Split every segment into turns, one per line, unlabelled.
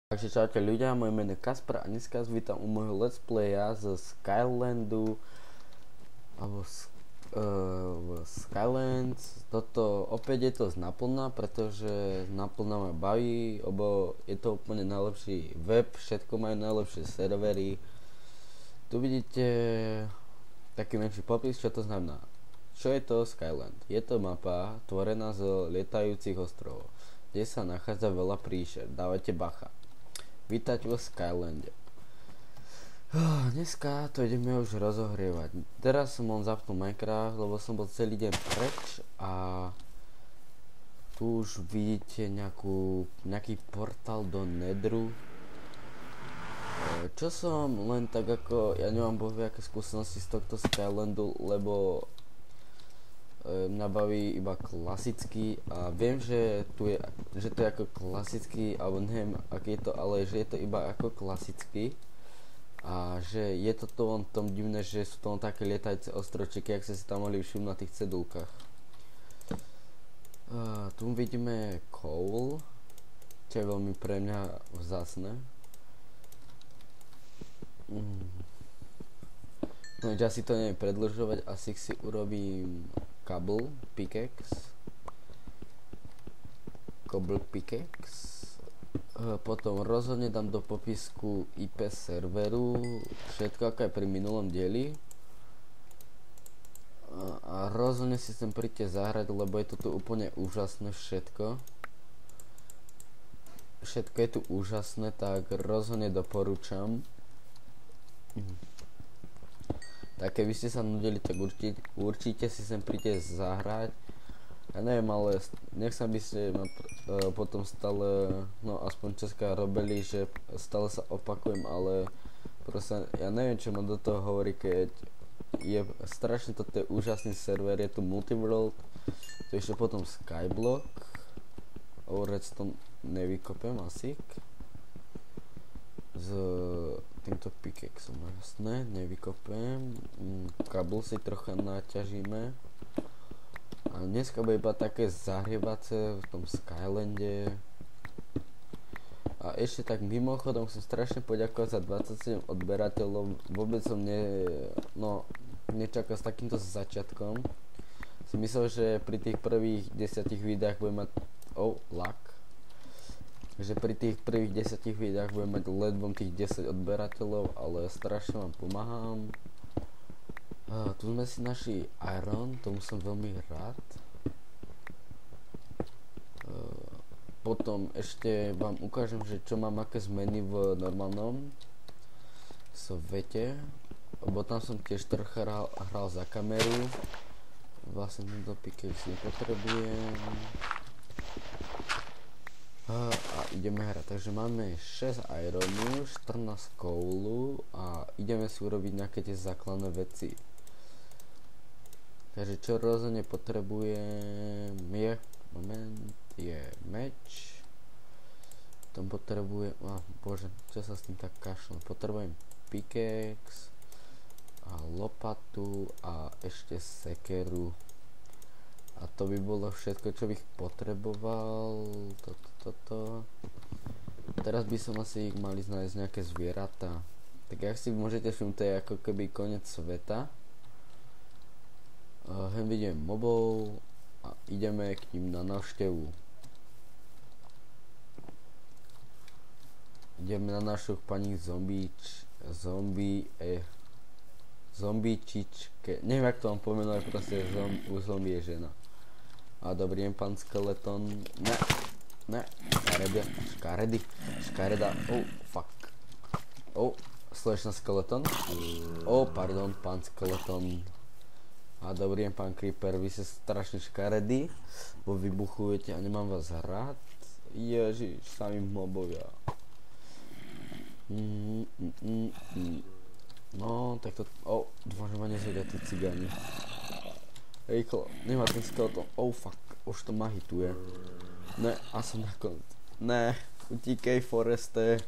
Takže čaute ľudia, moje meno je Kaspar a dneska vás vítam u môjho let's playa z Skylandu alebo Skylands. Toto opäť je to z naplna, pretože z naplna ma baví, lebo je to úplne najlepší web, všetko majú najlepšie servery. Tu vidíte taký menší popis, čo to znamená. Čo je to Skyland? Je to mapa tvorená z lietajúcich ostrovov, kde sa nachádza veľa príšer, dávajte bacha. Vítať vo Skylande. Dneska to ideme už rozohrievať. Teraz som len zapnul Minecraft, lebo som bol celý deň preč a tu už vidíte nejaký portál do Netheru. Čo som len tak ako, ja nemám bohviaké skúsenosti z tohto Skylandu, lebo mňa baví iba klasický a viem, že to je ako klasický, alebo neviem aký je to, ale že je to iba ako klasický a že je to len v tom divné, že sú to len také lietajúce ostrovčeky, ak ste si tam mohli všimnúť na tých cedulkách. Tu vidíme coal, čo je veľmi pre mňa vzácne. No ja si to neviem predĺžovať, asi si urobím cobble pickaxe, potom rozhodne dám do popisku IP serveru, všetko ako aj pri minulom dieli a rozhodne si sem príďte zahrať, lebo je to tu úplne úžasné všetko je tu úžasné, tak rozhodne doporúčam. Tak keby ste sa nudili, tak určite si sem príďte zahrať. Ja neviem, ale nech sa by ste ma potom stále, no aspoň česká robili, že stále sa opakujem, ale proste ja neviem, čo ma do toho hovorí, keď je strašne toto je úžasný server, je tu Multiworld, tu ešte potom Skyblock, redstone nevykopem asi. S týmto pickaxom, jasné, nevykopem. Kabel si trocha naťažíme. A dneska bude iba také zahrievace v tom Skylande. A ešte tak mimochodom chcem strašne poďakovať za 27 odberateľov. Vôbec som nečakal s takýmto začiatkom. Si myslel, že pri tých prvých 10 videách budem mať lag. Takže pri tých prvých 10 videách budem mať ledvom tých 10 odberateľov, ale strašne vám pomáham. Tu sme si našli iron, tomu som veľmi rád. Potom ešte vám ukážem, že čo mám aké zmeny v normálnom svete, lebo tam som tiež trocha hral za kameru. Vlastne tento pickaxe nepotrebujem. A ideme hrať, takže máme 6 ironu, 14 coalu a ideme si urobiť nejaké tie základné veci. Takže čo rozhodne potrebujem je meč. Tom potrebujem, bože, čo sa s tým tak kašľam, potrebujem pickaxe a lopatu a ešte sekeru. A to by bolo všetko, čo bych potreboval. Toto. Teraz by som asi mali nájsť nejaké zvieratá. Tak ak si môžete všimnúť, to je ako keby koniec sveta. Hen vidím mobov a ideme k ním na návštevu. Ideme na našu pani zombičičke. Neviem, jak to vám pomenovať, proste zombie je žena. A dobrý deň, pán skeleton. Ne, škareda, fuck. Slečna skeleton. Pardon, pán skeleton. A dobrý deň, pán creeper, vy ste strašne škaredí, bo vybuchujete a nemám vás rád. Ježiš, sami mobovia. No, tak to... dúfam, že ma nezhodia tí cigáni. Rýchlo, nemá ten skeleton. Fuck, už to ma hituje. Ne, a som nakoniec. Ne, utíkej, Foreste.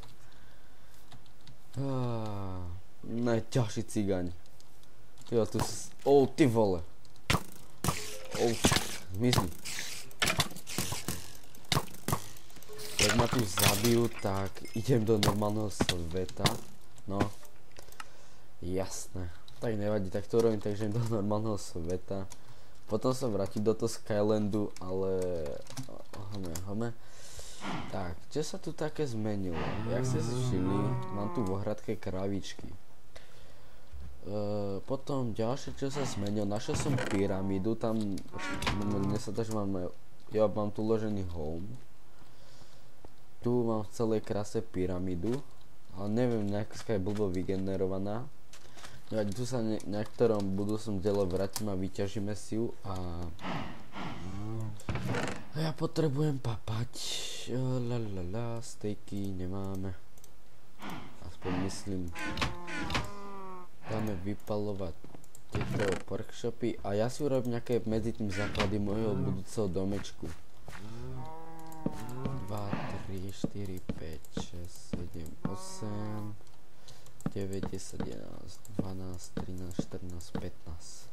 Ne, ďalší cigáň. Jo, tu ty vole. Zmizni. Jak ma tu zabijú, tak idem do normálneho sveta. No, jasné. Tak nevadí, tak to robím, takže idem do normálneho sveta. Potom sa vrátim do toho Skylandu, ale... Home. Tak, čo sa tu také zmenilo? Jak ste si všimli, mám tu v ohradke kravičky. Potom ďalšie, čo sa zmenilo, našiel som pyramídu, tam... Mne sa to, že mám tu uložený home. Tu mám v celej krase pyramídu, ale neviem, nejaká je blbo vygenerovaná. Tu sa na ktorom budúcom diele vrátime a vyťažíme si ju a ja potrebujem papať. Stejky nemáme. Aspoň myslím. Dáme vypalovať tieto workshopy a ja si urobím nejaké medzi tým základy môjho budúceho domečku. 2, 3, 4, 5, 6, 7, 8, 9, 10, 11, 12, 13, 14, 15.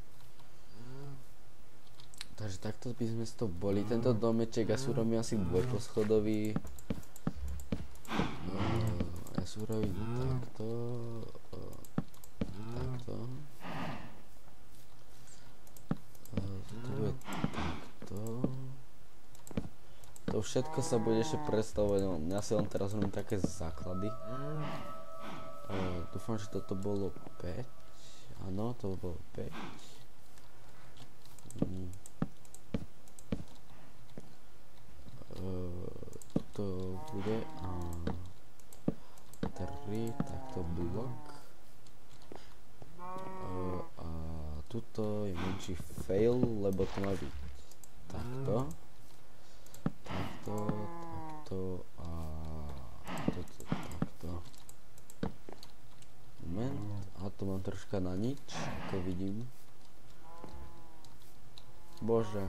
Takže takto by sme to boli. Tento domeček ja si urobím asi dvojposchodový. Ja si urobím takto. Takto. Tu je takto. To všetko sa bude ešte predstavovať. No, ja si len teraz robím také základy. Dúfam, že toto bolo 5. Áno, to bolo 5. To bude 3, takto blok. A tuto je menší fail, lebo to má byť takto. Takto a toto takto. Moment, a to mám troška na nič, ako vidím. Bože.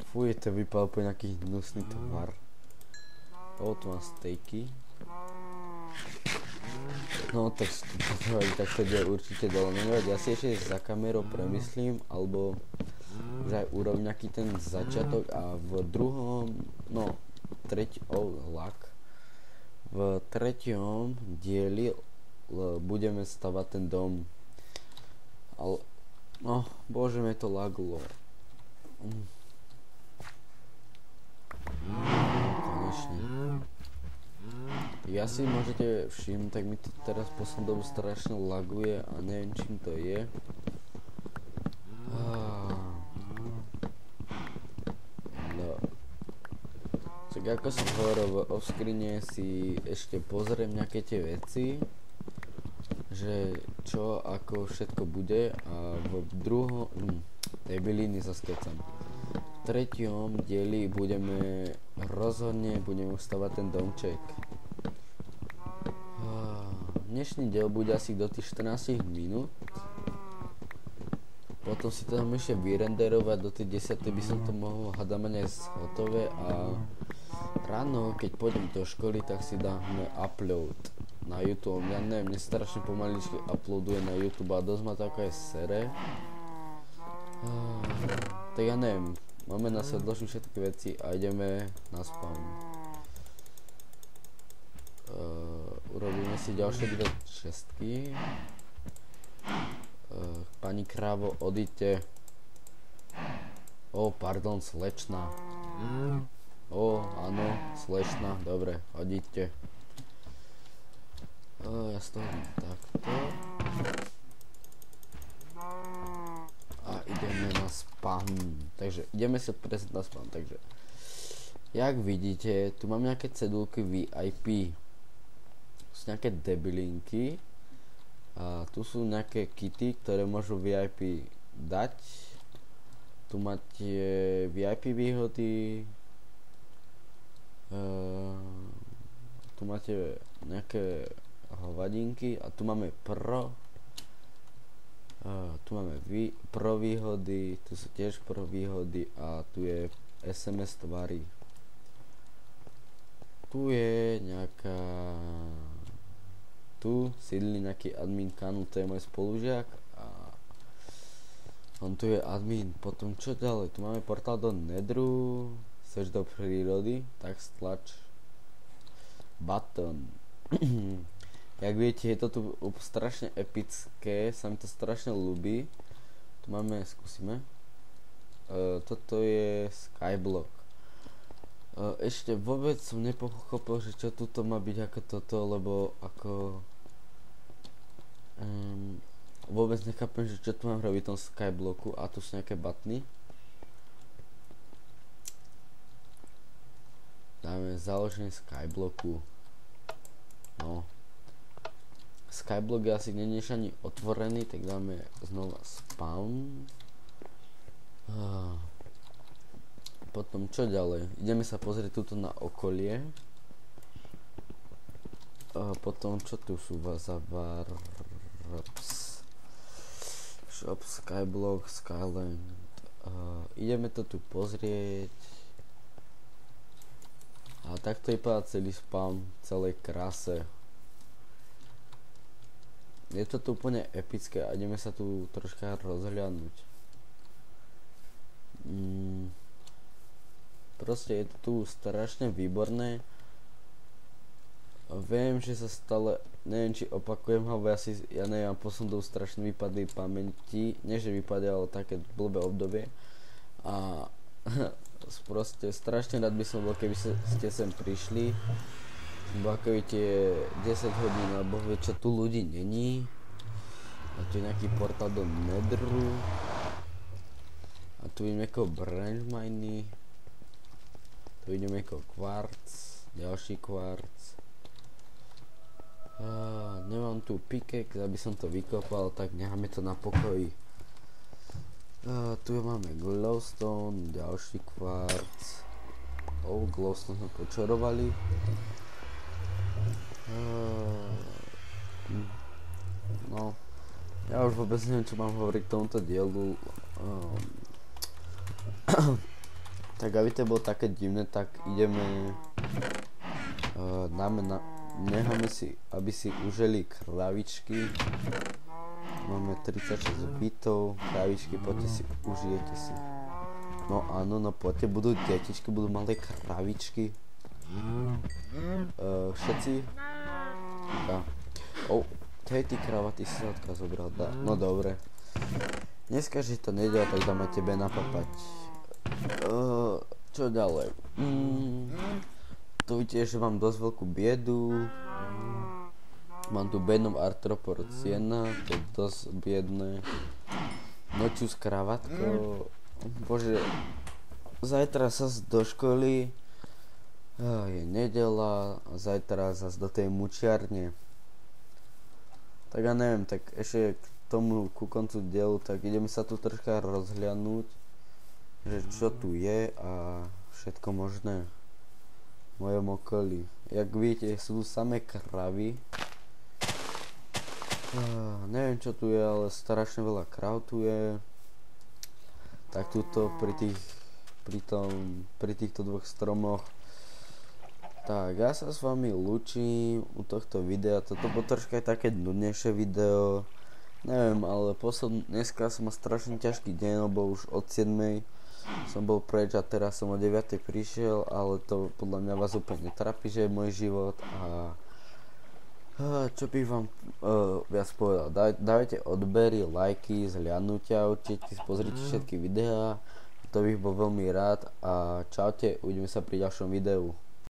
Fuj, to vypadá po nejaký hnusný tvar. O, tu mám stejky. No, tak to ide určite dole. Nevadí, ja si ešte za kamerou premyslím, alebo už aj urobím nejaký ten začiatok a v druhom, no, v treťom dieli budeme stavať ten dom. Ale, no, bože, mi to laglo. Konečne. Ja si môžete všimnúť, tak mi to teraz v poslednú dobu strašne laguje a neviem čím to je. No. Tak ako som hovoril, v offscreene si ešte pozriem nejaké tie veci, že čo ako všetko bude a v druhom tej byliny sa skecam. V treťom dieli budeme stavať ten domček. Dnešný diel bude asi do tých 14 minút. Potom si to tam ešte vyrenderovať, do tých 10 by som to mohol hadamať aj hotové a ráno, keď pôjdem do školy, tak si dáme upload na YouTube. Ja neviem, mne strašne pomaličky uploaduje na YouTube a dosť ma to ako aj sere. Tak ja neviem, máme na sa odložiť všetky veci a ideme na spawn. Urobíme si ďalšie dve šestky. Pani krávo, odíďte. Pardon, slečna. Áno, slečna, dobre, odíďte. Ja z toho takto. A ideme na spawn. Takže ideme sa presne na spawn. Takže jak vidíte, tu mám nejaké cedulky VIP. Sú nejaké debilinky. A tu sú nejaké kity, ktoré môžu VIP dať. Tu máte VIP výhody. Tu máte nejaké hovadinky a tu máme pro výhody, tu sú tiež pro výhody a tu je SMS tvary. Tu je nejaká, tu sídli nejaký admin Kanu, to je môj spolužiak a on tu je admin. Potom čo ďalej, tu máme portál do Nedru, chceš do prírody, tak stlač button. Jak viete, je to tu strašne epické, sa mi to strašne ľúbi. Tu máme, skúsime. Toto je skyblock. Ešte vôbec som nepochopil, že čo tuto má byť ako toto, lebo ako vôbec nechápem, že čo tu mám robiť v tom skyblocku, a tu sú nejaké buttony. Dáme založenie skyblocku. No. Skyblock je asi nie je ani otvorený, tak dáme znova spawn. Potom čo ďalej? Ideme sa pozrieť tuto na okolie. Potom čo tu sú Vazavar Shop, Skyblock, Skyland. Ideme to tu pozrieť. A takto vypadá celý spawn v celej kráse. Je to tu úplne epické a ideme sa tu troška rozhľadnúť. Proste je to tu strašne výborné. Viem, že sa stále, neviem či opakujem, alebo ja neviem, poslednou strašne vypadli pamäti. Nie že vypadli, ale také blbé obdobie. A proste strašne rád by som bol, keby ste sem prišli. Bo ako viete, 10 hodín alebo vie čo, tu ľudí není. A tu je nejaký portál do Netheru. A tu vidím nejakého branch miny. Tu vidím nejakého kvarc. Ďalší kvarc. Nemám tu pickaxe, aby som to vykopal, tak necháme to na pokoji. Tu máme glowstone, ďalší kvarc. Glowstone sme počarovali. No, ja už vôbec neviem, čo mám hovoriť k tomuto dielu. Tak aby to bolo také divné, tak ideme necháme si, aby si užili kravičky. Máme 36 bytov, kravičky, poďte si, užijete si. No áno, no poďte, budú detičky, budú malé kravičky. Všetci? Hej ty krava, ty si sa zobral, no dobre. Dneska, že to nedeľa, tak dáme tebe napapať. Čo ďalej? Tu vidíte, že mám dosť veľkú biedu. Mám tu bednom artropor siena, to je dosť biedné. Noču s kravatkou. Bože, zajtra sa do školy. Je nedeľa a zajtra zase do tej mučiarne. Tak ja neviem, tak ešte k tomu ku koncu dielu, tak ideme sa tu troška rozhľadnúť, že čo tu je a všetko možné v mojom okolí. Jak vidíte, sú tu samé kravy. Neviem čo tu je, ale strašne veľa krav tu je. Tak tuto pri týchto dvoch stromoch. Tak, ja sa s vami lúčim u tohto videa. Toto bolo troška aj také nudnejšie video. Neviem, ale dneska som mal strašne ťažký deň, lebo už od 7 som bol preč a teraz som o 9 prišiel, ale to podľa mňa vás úplne netrapí, že je môj život. A čo bych vám viac povedal, dajte odbery, lajky, zhliadnutia, určite pozrite všetky videá, to bych bol veľmi rád a čaute, uvidíme sa pri ďalšom videu.